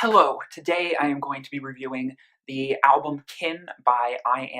Hello, today I am going to be reviewing the album Kin by I,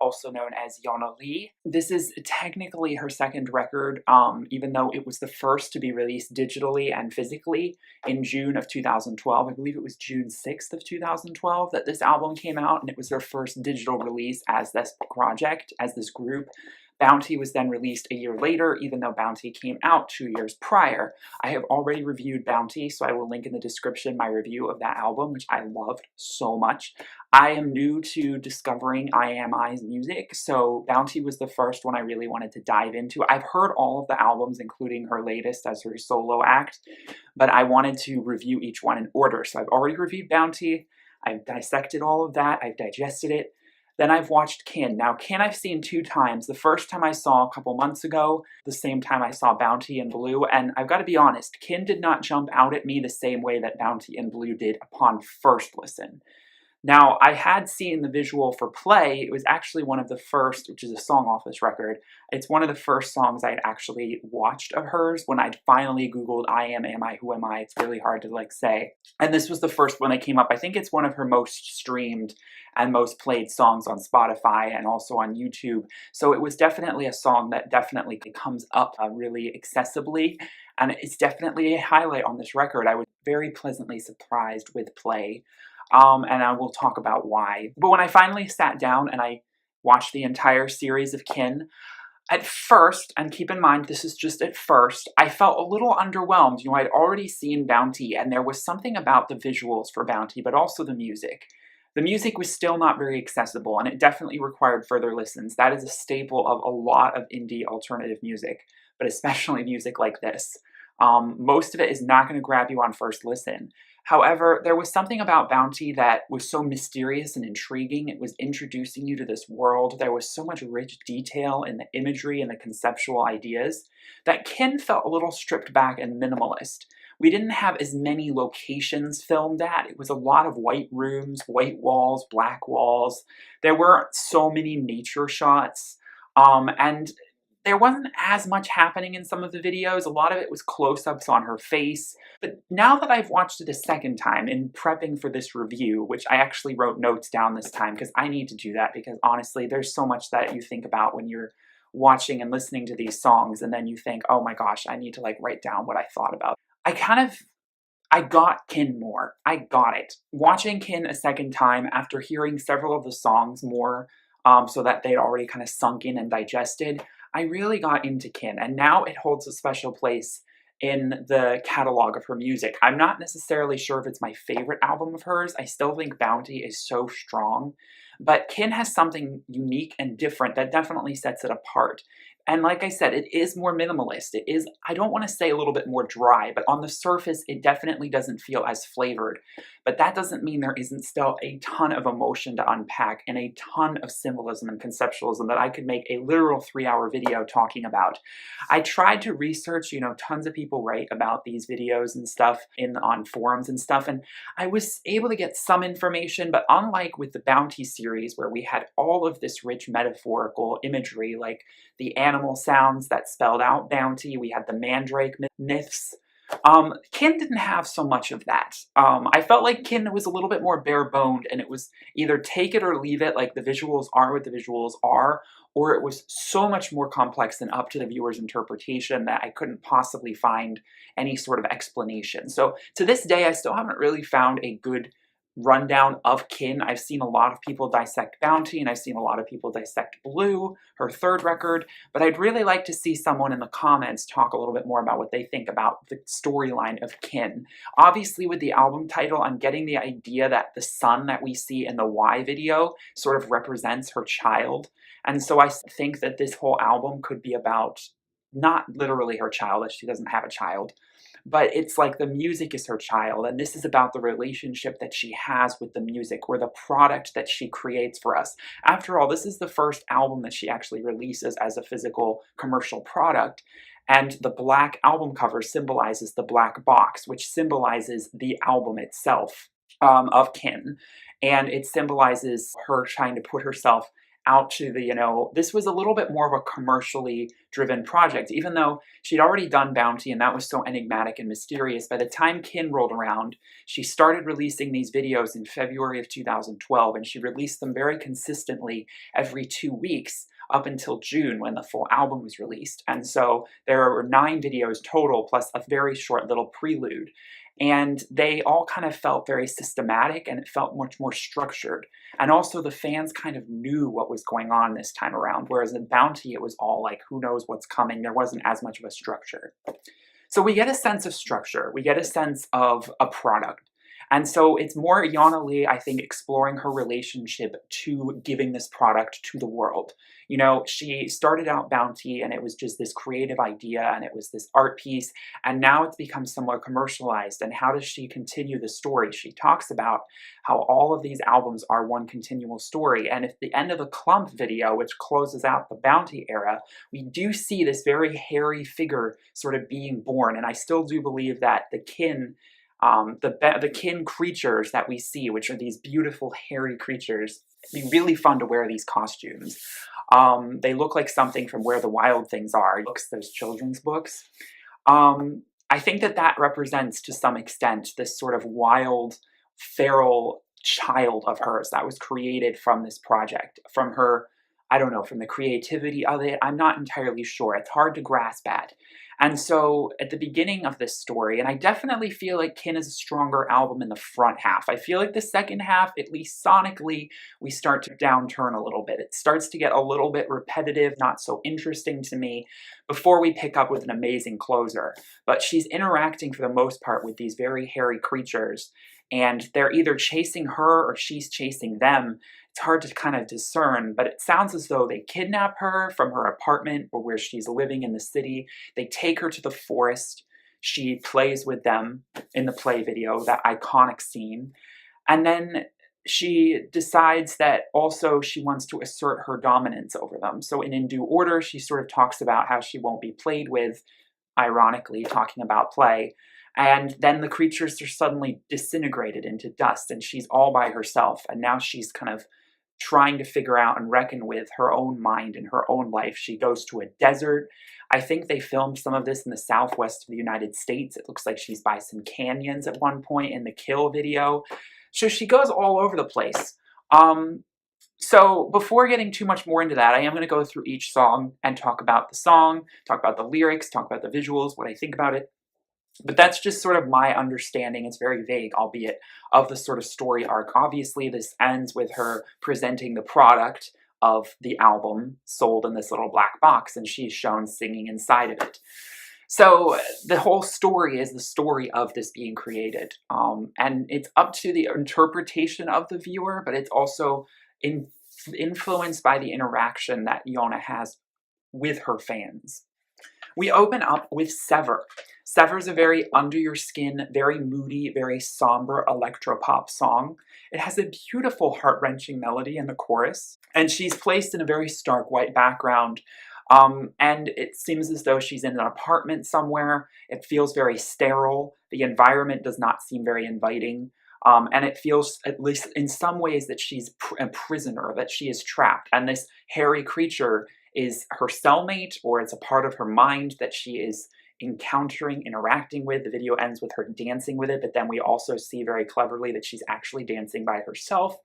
also known as Jonna Lee. This is technically her second record, even though it was the first to be released digitally and physically in June of 2012. I believe it was June 6th of 2012 that this album came out, and it was their first digital release as this project, as this group. Bounty was then released a year later, even though Bounty came out 2 years prior. I have already reviewed Bounty, so I will link in the description my review of that album, which I loved so much. I am new to discovering iamami's music, so Bounty was the first one I really wanted to dive into. I've heard all of the albums, including her latest as her solo act, but I wanted to review each one in order. So I've already reviewed Bounty, I've dissected all of that, I've digested it. Then I've watched Kin. Now, Kin I've seen 2 times. The first time I saw a couple months ago, the same time I saw Bounty and Blue, and I've got to be honest, Kin did not jump out at me the same way that Bounty and Blue did upon first listen. Now, I had seen the visual for Play. It was actually one of the first, which is a song off this record. It's one of the first songs I'd actually watched of hers when I'd finally Googled Who am I? It's really hard to say. And this was the first one that came up. I think it's one of her most streamed and most played songs on Spotify and also on YouTube. So it was definitely a song that definitely comes up really accessibly. And it's definitely a highlight on this record. I was very pleasantly surprised with Play. And I will talk about why. But when I finally sat down and I watched the entire series of Kin, at first, and keep in mind this is just at first, I felt a little underwhelmed. You know, I'd already seen Bounty, and there was something about the visuals for Bounty, but also the music. The music was still not very accessible, and it definitely required further listens. That is a staple of a lot of indie alternative music, but especially music like this. Most of it is not going to grab you on first listen. However, there was something about Bounty that was so mysterious and intriguing. It was introducing you to this world. There was so much rich detail in the imagery and the conceptual ideas that Kin felt a little stripped back and minimalist. We didn't have as many locations filmed at. It was a lot of white rooms, white walls, black walls. There weren't so many nature shots. And there wasn't as much happening in some of the videos. A lot of it was close-ups on her face. But now that I've watched it a second time in prepping for this review, which I actually wrote notes down this time because I need to do that because honestly, there's so much that you think about when you're watching and listening to these songs and then you think, oh my gosh, I need to write down what I thought about. I got Kin more. I got it. Watching Kin a second time after hearing several of the songs more so that they'd already kind of sunk in and digested, I really got into Kin, and now it holds a special place in the catalog of her music. I'm not necessarily sure if it's my favorite album of hers. I still think Bounty is so strong, but Kin has something unique and different that definitely sets it apart. And like I said, it is more minimalist. It is, I don't want to say a little bit more dry, but on the surface, it definitely doesn't feel as flavored. But that doesn't mean there isn't still a ton of emotion to unpack and a ton of symbolism and conceptualism that I could make a literal 3-hour video talking about. I tried to research, tons of people write about these videos and stuff on forums and stuff, and I was able to get some information, but unlike with the Bounty series where we had all of this rich metaphorical imagery, like the animal sounds that spelled out Bounty, we had the mandrake myths. Kin didn't have so much of that. I felt like Kin was a little bit more bare-boned, and it was either take it or leave it, like the visuals are what the visuals are, or it was so much more complex and up to the viewer's interpretation that I couldn't possibly find any sort of explanation. So to this day, I still haven't really found a good rundown of Kin. I've seen a lot of people dissect Bounty, and I've seen a lot of people dissect Blue, her third record, but I'd really like to see someone in the comments talk a little bit more about what they think about the storyline of Kin. Obviously, with the album title, I'm getting the idea that the sun that we see in the Y video sort of represents her child, and so I think that this whole album could be about not literally her child, as she doesn't have a child, but it's like the music is her child, and this is about the relationship that she has with the music, or the product that she creates for us. After all, this is the first album that she actually releases as a physical commercial product, and the black album cover symbolizes the black box, which symbolizes the album itself of Kin, and it symbolizes her trying to put herself out to the, this was a little bit more of a commercially driven project. Even though she'd already done Bounty and that was so enigmatic and mysterious, by the time Kin rolled around, she started releasing these videos in February of 2012, and she released them very consistently every 2 weeks up until June when the full album was released. And so there were 9 videos total, plus a very short little prelude. And they all kind of felt very systematic, and it felt much more structured. And also the fans kind of knew what was going on this time around, whereas in Bounty it was all like, who knows what's coming? There wasn't as much of a structure. So we get a sense of structure, we get a sense of a product. And so it's more Jonna Lee, I think, exploring her relationship to giving this product to the world. She started out Bounty and it was just this creative idea and it was this art piece, and now it's become somewhat commercialized. And how does she continue the story? She talks about how all of these albums are one continual story. And at the end of the Clump video, which closes out the Bounty era, we do see this very hairy figure sort of being born. And I still do believe that the Kin creatures that we see, which are these beautiful hairy creatures, it'd be really fun to wear these costumes. They look like something from Where the Wild Things Are. Those children's books. I think that represents, to some extent, this sort of wild, feral child of hers that was created from this project, from her, I don't know, from the creativity of it. I'm not entirely sure. It's hard to grasp at. And so at the beginning of this story, and I definitely feel like Kin is a stronger album in the front half. I feel like the second half, at least sonically, we start to downturn a little bit. It starts to get a little bit repetitive, not so interesting to me, before we pick up with an amazing closer. But she's interacting for the most part with these very hairy creatures, and they're either chasing her or she's chasing them. It's hard to kind of discern, but it sounds as though they kidnap her from her apartment or where she's living in the city. They take her to the forest. She plays with them in the play video, that iconic scene. And then she decides that also she wants to assert her dominance over them. So in due order, she sort of talks about how she won't be played with, ironically, talking about play. And then the creatures are suddenly disintegrated into dust, and she's all by herself. And now she's kind of trying to figure out and reckon with her own mind and her own life. She goes to a desert. I think they filmed some of this in the southwest of the United States. It looks like she's by some canyons at one point in the Kill video. So she goes all over the place. So before getting too much more into that, I am going to go through each song and talk about the song, talk about the lyrics, talk about the visuals, what I think about it. But that's just sort of my understanding. It's very vague, albeit, of the sort of story arc. Obviously, this ends with her presenting the product of the album sold in this little black box, and she's shown singing inside of it. So the whole story is the story of this being created. And it's up to the interpretation of the viewer, but it's also influenced by the interaction that Jonna has with her fans. We open up with Sever. Sever's a very under-your-skin, very moody, very somber electropop song. It has a beautiful, heart-wrenching melody in the chorus, and she's placed in a very stark white background. And it seems as though she's in an apartment somewhere. It feels very sterile. The environment does not seem very inviting. And it feels, at least in some ways, that she's a prisoner, that she is trapped. And this hairy creature is her cellmate, or it's a part of her mind that she is encountering, interacting with. The video ends with her dancing with it, but then we also see very cleverly that she's actually dancing by herself,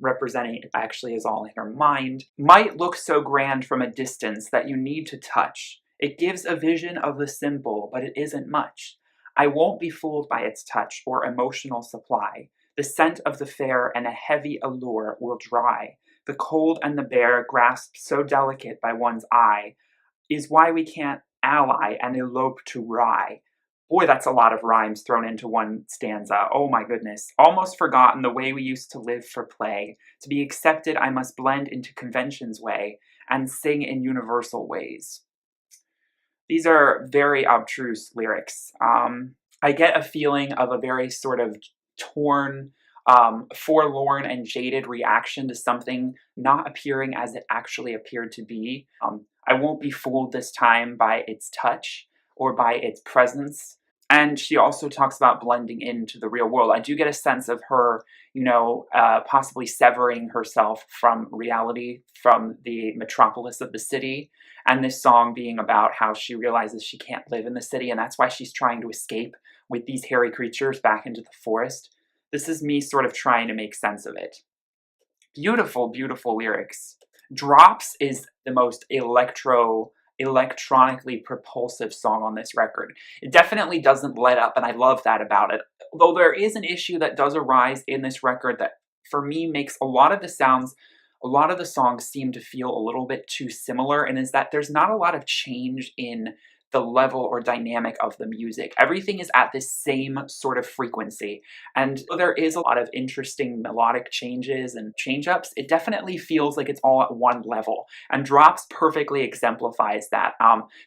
representing it actually is all in her mind. Might look so grand from a distance that you need to touch. It gives a vision of the simple, but it isn't much. I won't be fooled by its touch or emotional supply. The scent of the fair and a heavy allure will dry. The cold and the bare, grasped so delicate by one's eye, is why we can't ally and elope to rye. Boy, that's a lot of rhymes thrown into one stanza. Oh my goodness. Almost forgotten the way we used to live for play. To be accepted, I must blend into convention's way and sing in universal ways. These are very abstruse lyrics. I get a feeling of a very sort of torn, forlorn and jaded reaction to something not appearing as it actually appeared to be. I won't be fooled this time by its touch or by its presence. And she also talks about blending into the real world. I do get a sense of her, possibly severing herself from reality, from the metropolis of the city, and this song being about how she realizes she can't live in the city, and that's why she's trying to escape with these hairy creatures back into the forest. This is me sort of trying to make sense of it. Beautiful, beautiful lyrics. Drops is the most electronically propulsive song on this record. It definitely doesn't let up, and I love that about it. Though there is an issue that does arise in this record that, for me, makes a lot of the songs seem to feel a little bit too similar, and is that there's not a lot of change in the level or dynamic of the music. Everything is at this same sort of frequency, and there is a lot of interesting melodic changes and change-ups. It definitely feels like it's all at one level, and Drops perfectly exemplifies that.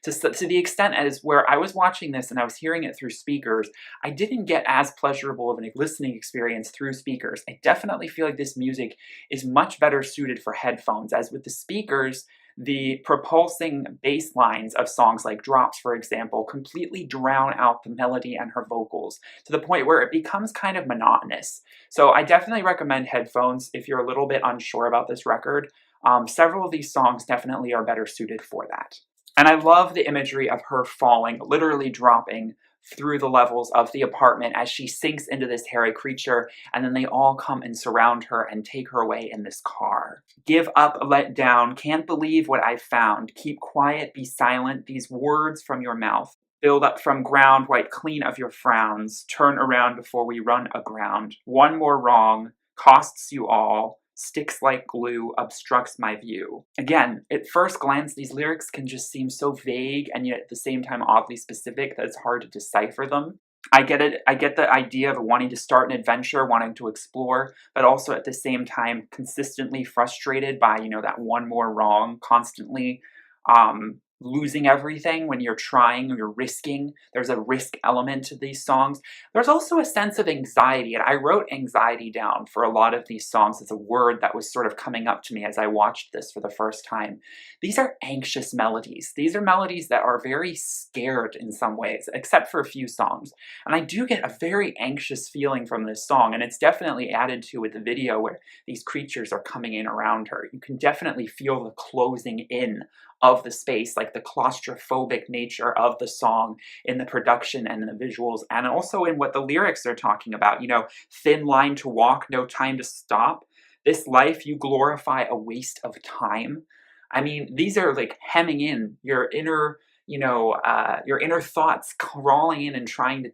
To the extent as where I was watching this and I was hearing it through speakers, I didn't get as pleasurable of a listening experience through speakers. I definitely feel like this music is much better suited for headphones, as with the speakers, the propulsing bass lines of songs like Drops, for example, completely drown out the melody and her vocals to the point where it becomes kind of monotonous. So I definitely recommend headphones if you're a little bit unsure about this record. Several of these songs definitely are better suited for that. And I love the imagery of her falling, literally dropping through the levels of the apartment as she sinks into this hairy creature, and then they all come and surround her and take her away in this car. Give up, let down, can't believe what I've found. Keep quiet, be silent, these words from your mouth. Build up from ground, wipe clean of your frowns. Turn around before we run aground. One more wrong, costs you all. Sticks like glue, obstructs my view. Again, at first glance, these lyrics can just seem so vague and yet at the same time oddly specific that it's hard to decipher them. I get it. I get the idea of wanting to start an adventure, wanting to explore, but also at the same time consistently frustrated by, that one more wrong, constantly losing everything when you're trying or you're risking. There's a risk element to these songs. There's also a sense of anxiety, and I wrote anxiety down for a lot of these songs as a word that was sort of coming up to me as I watched this for the first time. These are anxious melodies. These are melodies that are very scared in some ways, except for a few songs. And I do get a very anxious feeling from this song, and it's definitely added to with the video where these creatures are coming in around her. You can definitely feel the closing in of the space, like the claustrophobic nature of the song in the production and in the visuals, and also in what the lyrics are talking about. Thin line to walk, no time to stop. This life you glorify a waste of time. I mean, these are like hemming in your inner, your inner thoughts crawling in and trying to,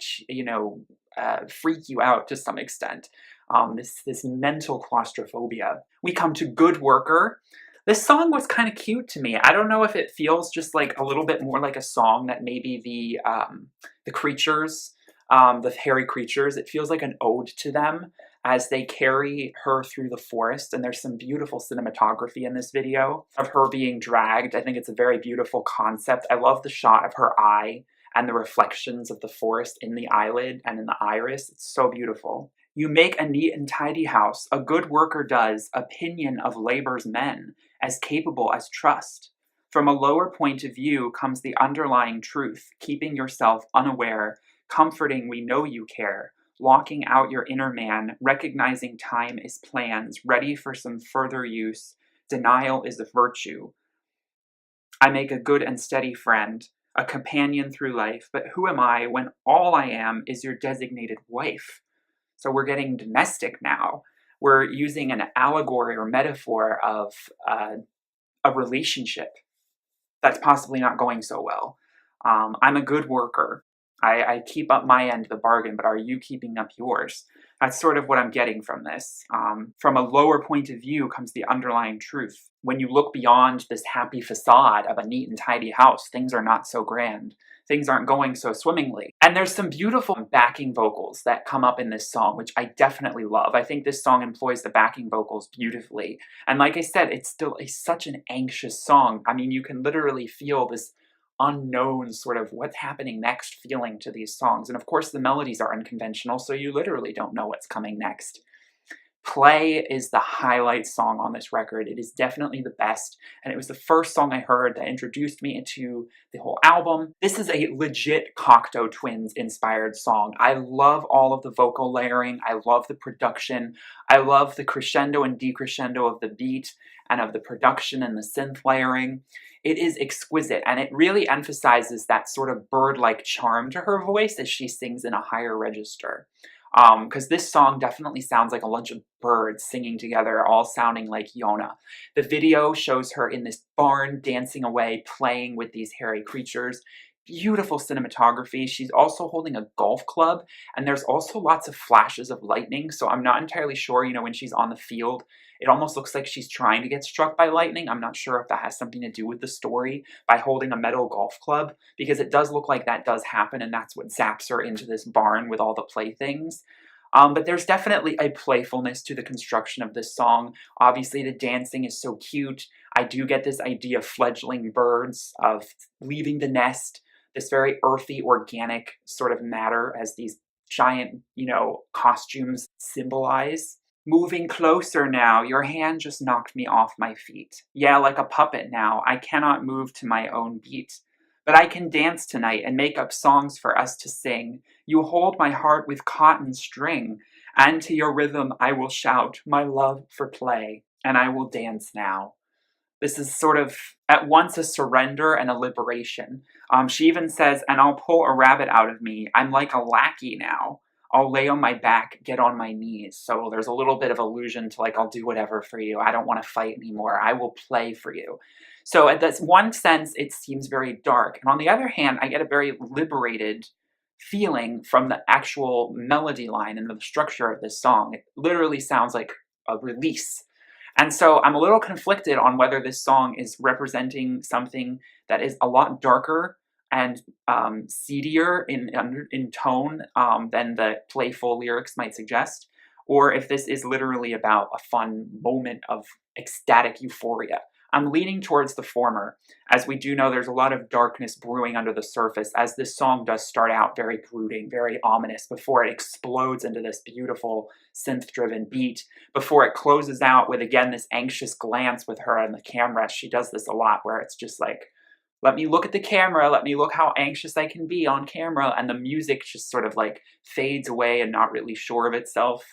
freak you out to some extent. This mental claustrophobia. We come to Good Worker. This song was kind of cute to me. I don't know if it feels just like a little bit more like a song that maybe the creatures, the hairy creatures, it feels like an ode to them as they carry her through the forest. And there's some beautiful cinematography in this video of her being dragged. I think it's a very beautiful concept. I love the shot of her eye and the reflections of the forest in the eyelid and in the iris. It's so beautiful. You make a neat and tidy house, a good worker does, opinion of labor's men, as capable as trust. From a lower point of view comes the underlying truth, keeping yourself unaware, comforting we know you care, locking out your inner man, recognizing time is plans, ready for some further use, denial is a virtue. I make a good and steady friend, a companion through life, but who am I when all I am is your designated wife? So we're getting domestic now. We're using an allegory or metaphor of a relationship that's possibly not going so well. I'm a good worker. I keep up my end of the bargain, but are you keeping up yours? That's sort of what I'm getting from this. From a lower point of view comes the underlying truth. When you look beyond this happy facade of a neat and tidy house, things are not so grand. Things aren't going so swimmingly. And there's some beautiful backing vocals that come up in this song, which I definitely love. I think this song employs the backing vocals beautifully. And like I said, it's still such an anxious song. I mean, you can literally feel this unknown sort of what's happening next feeling to these songs. And of course, the melodies are unconventional, so you literally don't know what's coming next. Play is the highlight song on this record. It is definitely the best, and it was the first song I heard that introduced me into the whole album. This is a legit Cocteau Twins inspired song. I love all of the vocal layering. I love the production. I love the crescendo and decrescendo of the beat and of the production and the synth layering. It is exquisite, and it really emphasizes that sort of bird-like charm to her voice as she sings in a higher register. Because this song definitely sounds like a bunch of birds singing together, all sounding like Jonna. The video shows her in this barn dancing away, playing with these hairy creatures. Beautiful cinematography. She's also holding a golf club, and there's also lots of flashes of lightning, so I'm not entirely sure, you know, when she's on the field, it almost looks like she's trying to get struck by lightning. I'm not sure if that has something to do with the story by holding a metal golf club, because it does look like that does happen, and that's what zaps her into this barn with all the playthings. But there's definitely a playfulness to the construction of this song. Obviously, the dancing is so cute. I do get this idea of fledgling birds, of leaving the nest, this very earthy, organic sort of matter as these giant, you know, costumes symbolize. Moving closer now, your hand just knocked me off my feet. Yeah, like a puppet now, I cannot move to my own beat. But I can dance tonight and make up songs for us to sing. You hold my heart with cotton string, and to your rhythm I will shout my love for play, and I will dance now. This is sort of at once a surrender and a liberation. She even says, and I'll pull a rabbit out of me. I'm like a lackey now. I'll lay on my back, get on my knees. So there's a little bit of allusion to like, I'll do whatever for you. I don't want to fight anymore. I will play for you. So at this one sense, it seems very dark. And on the other hand, I get a very liberated feeling from the actual melody line and the structure of this song. It literally sounds like a release. And so I'm a little conflicted on whether this song is representing something that is a lot darker and seedier in tone than the playful lyrics might suggest, or if this is literally about a fun moment of ecstatic euphoria. I'm leaning towards the former, as we do know there's a lot of darkness brewing under the surface, as this song does start out very brooding, very ominous, before it explodes into this beautiful synth-driven beat, before it closes out with, again, this anxious glance with her on the camera. She does this a lot, where it's just like, let me look at the camera, let me look how anxious I can be on camera, and the music just sort of like fades away and not really sure of itself.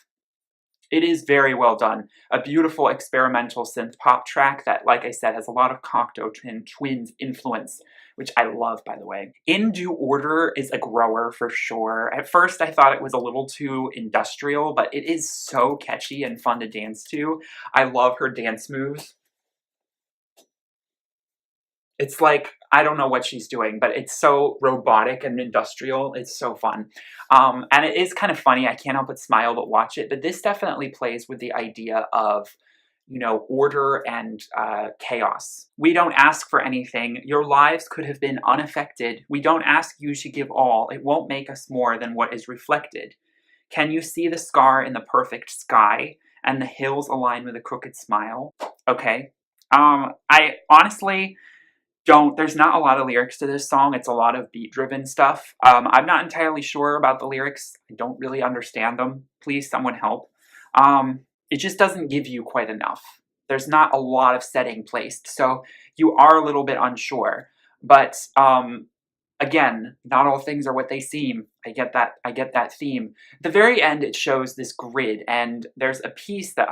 It is very well done. A beautiful experimental synth pop track that, like I said, has a lot of Cocteau Twins influence, which I love, by the way. In Due Order is a grower for sure. At first, I thought it was a little too industrial, but it is so catchy and fun to dance to. I love her dance moves. It's like, I don't know what she's doing, but it's so robotic and industrial. It's so fun. And it is kind of funny. I can't help but smile but watch it. But this definitely plays with the idea of, you know, order and chaos. We don't ask for anything. Your lives could have been unaffected. We don't ask you to give all. It won't make us more than what is reflected. Can you see the scar in the perfect sky and the hills align with a crooked smile? Okay. I honestly there's not a lot of lyrics to this song. It's a lot of beat-driven stuff. I'm not entirely sure about the lyrics. I don't really understand them. Please, someone help. It just doesn't give you quite enough. There's not a lot of setting placed, so you are a little bit unsure. But, again, not all things are what they seem. I get that theme. At the very end, it shows this grid, and there's a piece that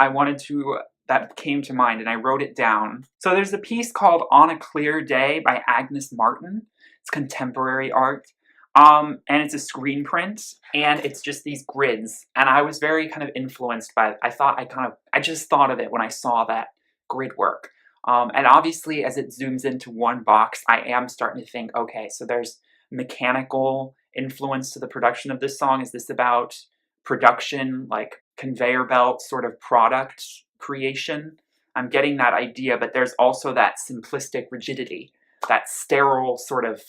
that came to mind, and I wrote it down. So there's a piece called On a Clear Day by Agnes Martin. It's contemporary art. And it's a screen print, and it's just these grids. And I was very kind of influenced by it. I just thought of it when I saw that grid work. And obviously, as it zooms into one box, I am starting to think, okay, so there's mechanical influence to the production of this song. Is this about production, like conveyor belt sort of product creation? I'm getting that idea, but there's also that simplistic rigidity, that sterile sort of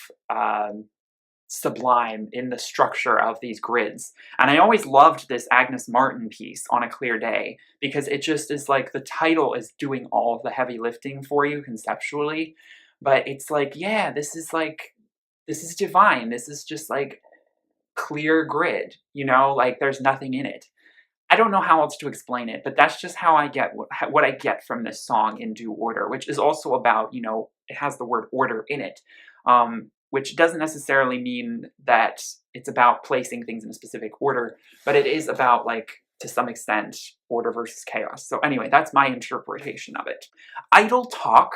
sublime in the structure of these grids. And I always loved this Agnes Martin piece, On a Clear Day, because it just is like the title is doing all of the heavy lifting for you conceptually, but it's like, yeah, this is divine. This is just like clear grid, you know, like there's nothing in it. I don't know how else to explain it, but that's just how I get what I get from this song in due order, which is also about, you know, it has the word order in it, which doesn't necessarily mean that it's about placing things in a specific order, but it is about, like, to some extent, order versus chaos. So anyway, that's my interpretation of it. Idle talk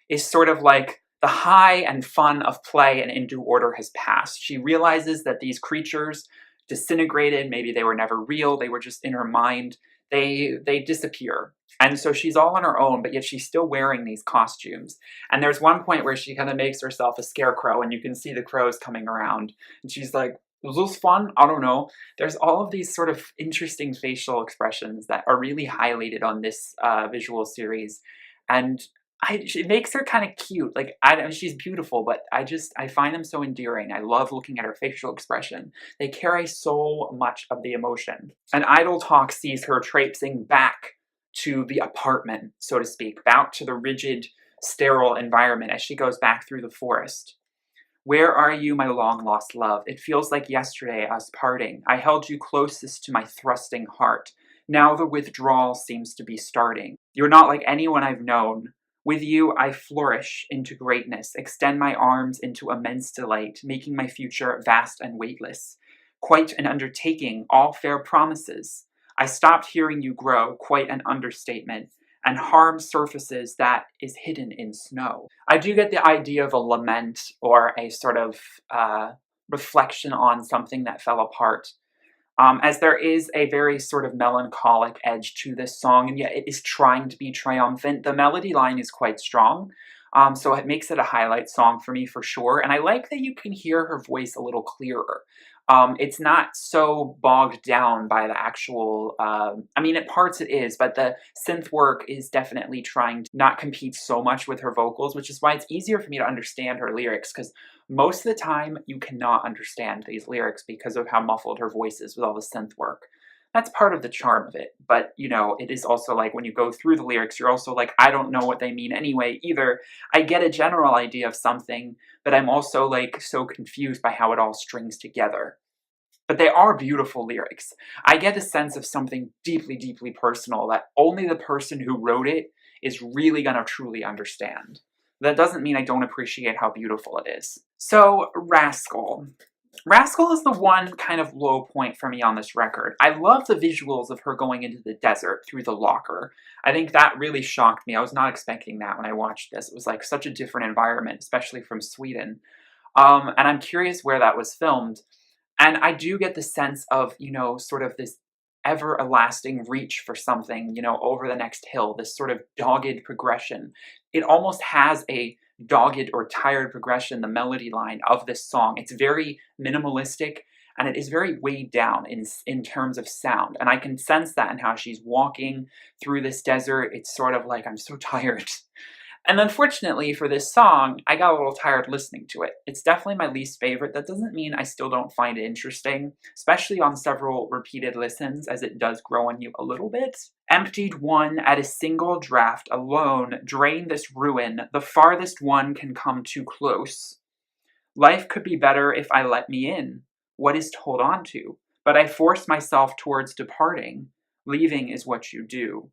is sort of like the high and fun of play and in due order has passed. She realizes that these creatures disintegrated, maybe they were never real, they were just in her mind, they disappear. And so she's all on her own, but yet she's still wearing these costumes. And there's one point where she kind of makes herself a scarecrow, and you can see the crows coming around. And she's like, was this fun? I don't know. There's all of these sort of interesting facial expressions that are really highlighted on this visual series. And it makes her kind of cute. Like, she's beautiful, but I find them so endearing. I love looking at her facial expression. They carry so much of the emotion. And Idle Talk sees her traipsing back to the apartment, so to speak, back to the rigid, sterile environment as she goes back through the forest. Where are you, my long-lost love? It feels like yesterday, us parting. I held you closest to my thrusting heart. Now the withdrawal seems to be starting. You're not like anyone I've known. With you, I flourish into greatness, extend my arms into immense delight, making my future vast and weightless. Quite an undertaking, all fair promises. I stopped hearing you grow, quite an understatement, and harm surfaces that is hidden in snow. I do get the idea of a lament or a sort of reflection on something that fell apart. As there is a very sort of melancholic edge to this song, and yet it is trying to be triumphant. The melody line is quite strong, so it makes it a highlight song for me for sure, and I like that you can hear her voice a little clearer. It's not so bogged down by the actual, I mean, at parts it is, but the synth work is definitely trying to not compete so much with her vocals, which is why it's easier for me to understand her lyrics, because most of the time you cannot understand these lyrics because of how muffled her voice is with all the synth work. That's part of the charm of it, but, you know, it is also like when you go through the lyrics, you're also like, I don't know what they mean anyway either. I get a general idea of something, but I'm also like so confused by how it all strings together. But they are beautiful lyrics. I get a sense of something deeply, deeply personal that only the person who wrote it is really gonna truly understand. That doesn't mean I don't appreciate how beautiful it is. So, Rascal. Rascal is the one kind of low point for me on this record. I love the visuals of her going into the desert through the locker. I think that really shocked me. I was not expecting that when I watched this. It was like such a different environment, especially from Sweden. And I'm curious where that was filmed. And I do get the sense of, you know, sort of this everlasting reach for something, you know, over the next hill, this sort of dogged progression. It almost has a dogged or tired progression, the melody line of this song. It's very minimalistic and it is very weighed down in terms of sound. And I can sense that in how she's walking through this desert. It's sort of like, I'm so tired. And unfortunately for this song, I got a little tired listening to it. It's definitely my least favorite. That doesn't mean I still don't find it interesting, especially on several repeated listens, as it does grow on you a little bit. Emptied one at a single draft alone, drain this ruin, the farthest one can come too close. Life could be better if I let me in. What is to hold on to? But I force myself towards departing. Leaving is what you do.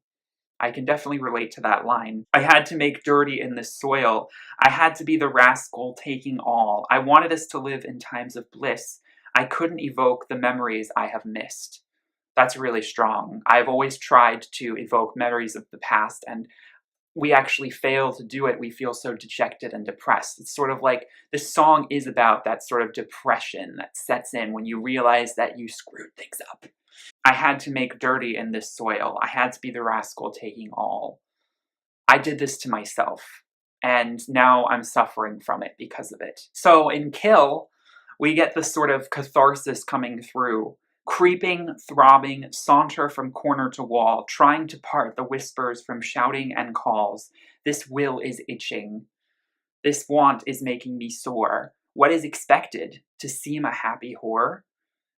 I can definitely relate to that line. I had to make dirty in this soil. I had to be the rascal taking all. I wanted us to live in times of bliss. I couldn't evoke the memories I have missed. That's really strong. I've always tried to evoke memories of the past, and we actually fail to do it. We feel so dejected and depressed. It's sort of like this song is about that sort of depression that sets in when you realize that you screwed things up. I had to make dirty in this soil. I had to be the rascal taking all. I did this to myself, and now I'm suffering from it because of it. So in Kill, we get this sort of catharsis coming through. Creeping, throbbing, saunter from corner to wall, trying to part the whispers from shouting and calls. This will is itching. This want is making me sore. What is expected? To seem a happy whore?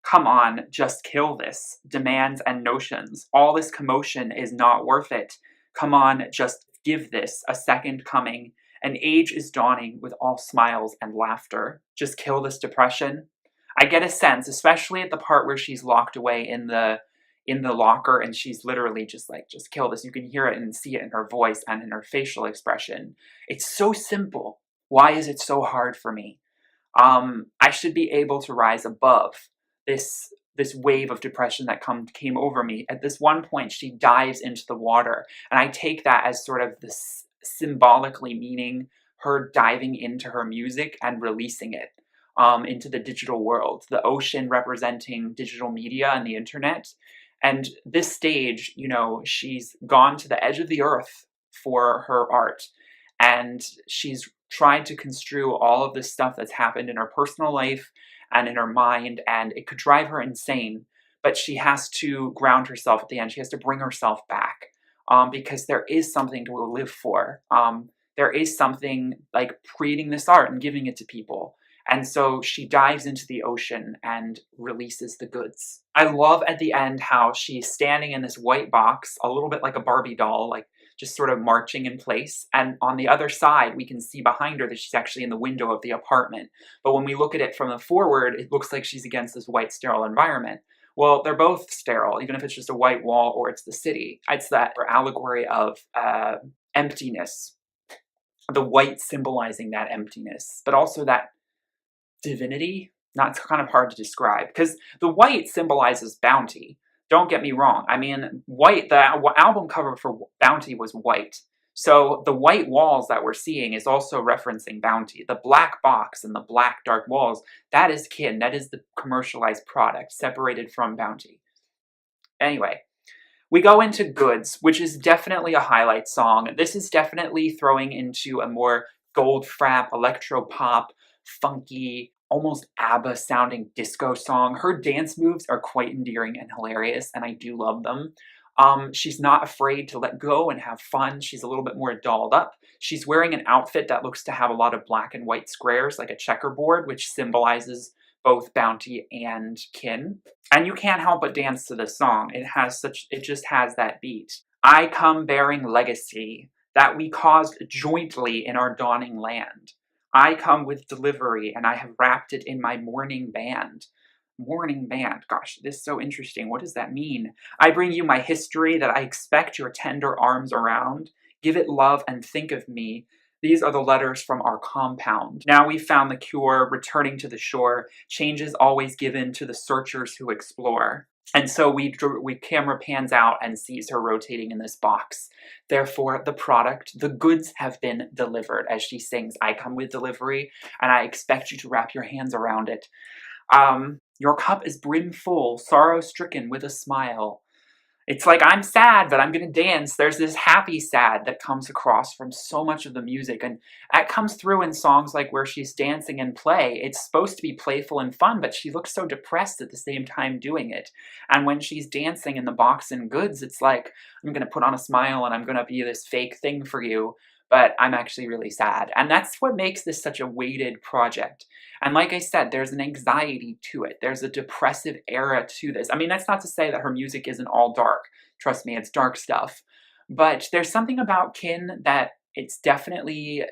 Come on, just kill this. Demands and notions. All this commotion is not worth it. Come on, just give this a second coming. An age is dawning with all smiles and laughter. Just kill this depression. I get a sense, especially at the part where she's locked away in the in the locker, and she's literally just like, just kill this. You can hear it and see it in her voice and in her facial expression. It's so simple. Why is it so hard for me? I should be able to rise above this wave of depression that came over me. At this one point, she dives into the water, and I take that as sort of this symbolically meaning her diving into her music and releasing it into the digital world, the ocean representing digital media and the internet. And this stage, you know, she's gone to the edge of the earth for her art, and she's tried to construe all of this stuff that's happened in her personal life and in her mind, and it could drive her insane. But she has to ground herself at the end. She has to bring herself back because there is something to live for. There is something like creating this art and giving it to people. And so she dives into the ocean and releases the goods. I love at the end how she's standing in this white box, a little bit like a Barbie doll, like just sort of marching in place. And on the other side, we can see behind her that she's actually in the window of the apartment. But when we look at it from the forward, it looks like she's against this white, sterile environment. Well, they're both sterile, even if it's just a white wall or it's the city. It's that allegory of emptiness, the white symbolizing that emptiness, but also that divinity. Not kind of hard to describe because the white symbolizes bounty. Don't get me wrong. I mean, white, the album cover for Bounty was white. So the white walls that we're seeing is also referencing Bounty. The black box and the black dark walls, that is Kin. That is the commercialized product separated from Bounty. Anyway, we go into Goods, which is definitely a highlight song. This is definitely throwing into a more gold-frap, electro-pop, funky, almost ABBA-sounding disco song. Her dance moves are quite endearing and hilarious, and I do love them. She's not afraid to let go and have fun. She's a little bit more dolled up. She's wearing an outfit that looks to have a lot of black and white squares, like a checkerboard, which symbolizes both Bounty and Kin. And you can't help but dance to this song. It just has that beat. I come bearing legacy that we caused jointly in our dawning land. I come with delivery, and I have wrapped it in my mourning band. Mourning band. Gosh, this is so interesting. What does that mean? I bring you my history that I expect your tender arms around. Give it love and think of me. These are the letters from our compound. Now we've found the cure, returning to the shore. Change is always given to the searchers who explore. And so we camera pans out and sees her rotating in this box. Therefore, the product, the goods have been delivered. As she sings, I come with delivery, and I expect you to wrap your hands around it. Your cup is brim full, sorrow-stricken with a smile. It's like, I'm sad, but I'm gonna dance. There's this happy sad that comes across from so much of the music, and that comes through in songs like where she's dancing and play. It's supposed to be playful and fun, but she looks so depressed at the same time doing it. And when she's dancing in the box and goods, it's like, I'm gonna put on a smile and I'm gonna be this fake thing for you, but I'm actually really sad. And that's what makes this such a weighted project. And like I said, there's an anxiety to it. There's a depressive era to this. I mean, that's not to say that her music isn't all dark. Trust me, it's dark stuff. But there's something about Kin that it's definitely,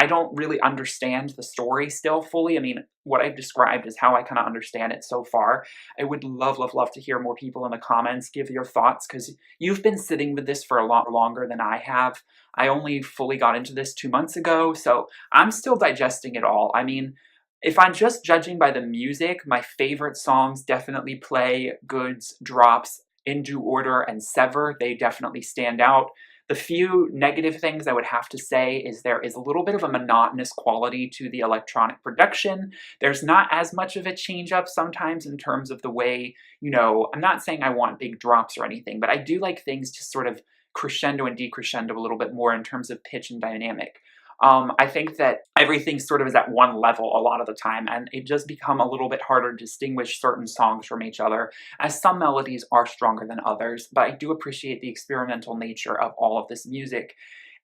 I don't really understand the story still fully. I mean, what I've described is how I kind of understand it so far. I would love, love, love to hear more people in the comments give your thoughts, because you've been sitting with this for a lot longer than I have. I only fully got into this 2 months ago, so I'm still digesting it all. I mean, if I'm just judging by the music, my favorite songs definitely play, Goods, Drops, In Due Order, and Sever. They definitely stand out. The few negative things I would have to say is there is a little bit of a monotonous quality to the electronic production. There's not as much of a change up sometimes in terms of the way, you know, I'm not saying I want big drops or anything, but I do like things to sort of crescendo and decrescendo a little bit more in terms of pitch and dynamic. I think that everything sort of is at one level a lot of the time, and it does become a little bit harder to distinguish certain songs from each other, as some melodies are stronger than others, but I do appreciate the experimental nature of all of this music.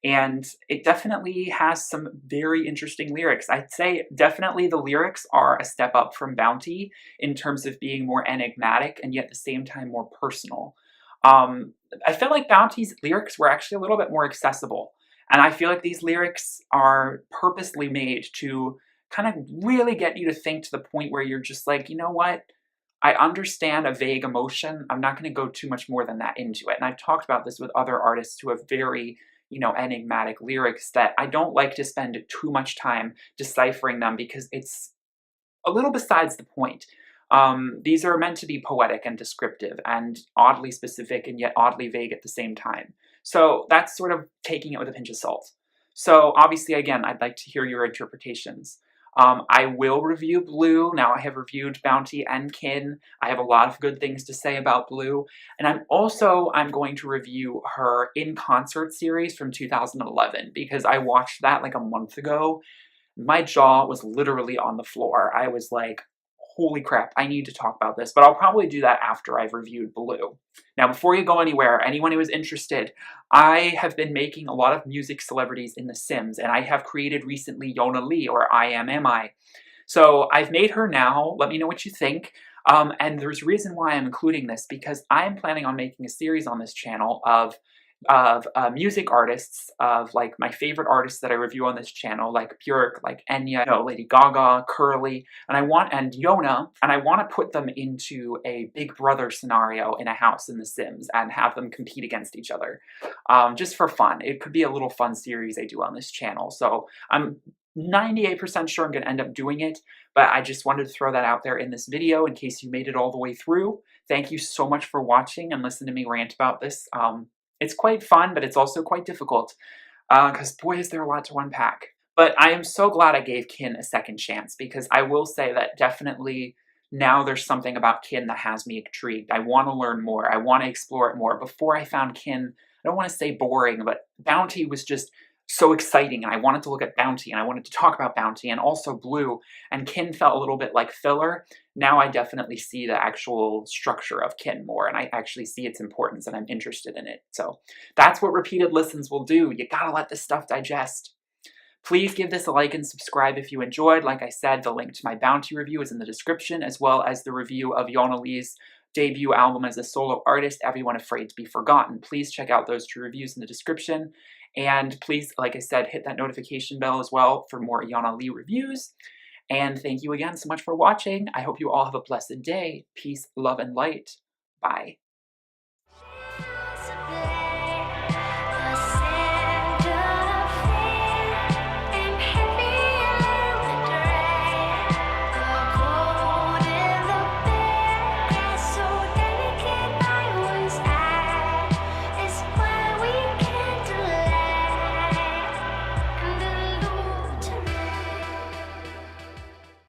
And it definitely has some very interesting lyrics. I'd say definitely the lyrics are a step up from Bounty in terms of being more enigmatic and yet at the same time more personal. I feel like Bounty's lyrics were actually a little bit more accessible. And I feel like these lyrics are purposely made to kind of really get you to think to the point where you're just like, you know what? I understand a vague emotion. I'm not going to go too much more than that into it. And I've talked about this with other artists who have very, you know, enigmatic lyrics that I don't like to spend too much time deciphering them because it's a little besides the point. These are meant to be poetic and descriptive and oddly specific and yet oddly vague at the same time. So that's sort of taking it with a pinch of salt. So obviously, again, I'd like to hear your interpretations. I will review Blue. Now I have reviewed Bounty and Kin. I have a lot of good things to say about Blue. And I'm going to review her In Concert series from 2011 because I watched that like a month ago. My jaw was literally on the floor. I was like, holy crap, I need to talk about this, but I'll probably do that after I've reviewed Blue. Now, before you go anywhere, anyone who is interested, I have been making a lot of music celebrities in The Sims, and I have created recently Jonna Lee, or I.am. So I've made her now. Let me know what you think. And there's a reason why I'm including this, because I'm planning on making a series on this channel of music artists, of like my favorite artists that I review on this channel, like Björk, like Enya, you know, Lady Gaga, Curly, and Yona, and I want to put them into a Big Brother scenario in a house in The Sims and have them compete against each other, just for fun. It could be a little fun series I do on this channel. So I'm 98% sure I'm going to end up doing it, but I just wanted to throw that out there in this video in case you made it all the way through. Thank you so much for watching and listening to me rant about this. It's quite fun, but it's also quite difficult, because boy, is there a lot to unpack. But I am so glad I gave Kin a second chance, because I will say that definitely now there's something about Kin that has me intrigued. I want to learn more. I want to explore it more. Before I found Kin, I don't want to say boring, but Bounty was just so exciting, and I wanted to look at Bounty, and I wanted to talk about Bounty, and also Blue, and Kin felt a little bit like filler. Now I definitely see the actual structure of Kin more, and I actually see its importance, and I'm interested in it. So that's what repeated listens will do. You gotta let this stuff digest. Please give this a like and subscribe if you enjoyed. Like I said, the link to my Bounty review is in the description, as well as the review of Jonna Lee's debut album as a solo artist, Everyone Afraid to Be Forgotten. Please check out those 2 reviews in the description. And please, like I said, hit that notification bell as well for more Jonna Lee reviews. And thank you again so much for watching. I hope you all have a blessed day. Peace, love, and light. Bye.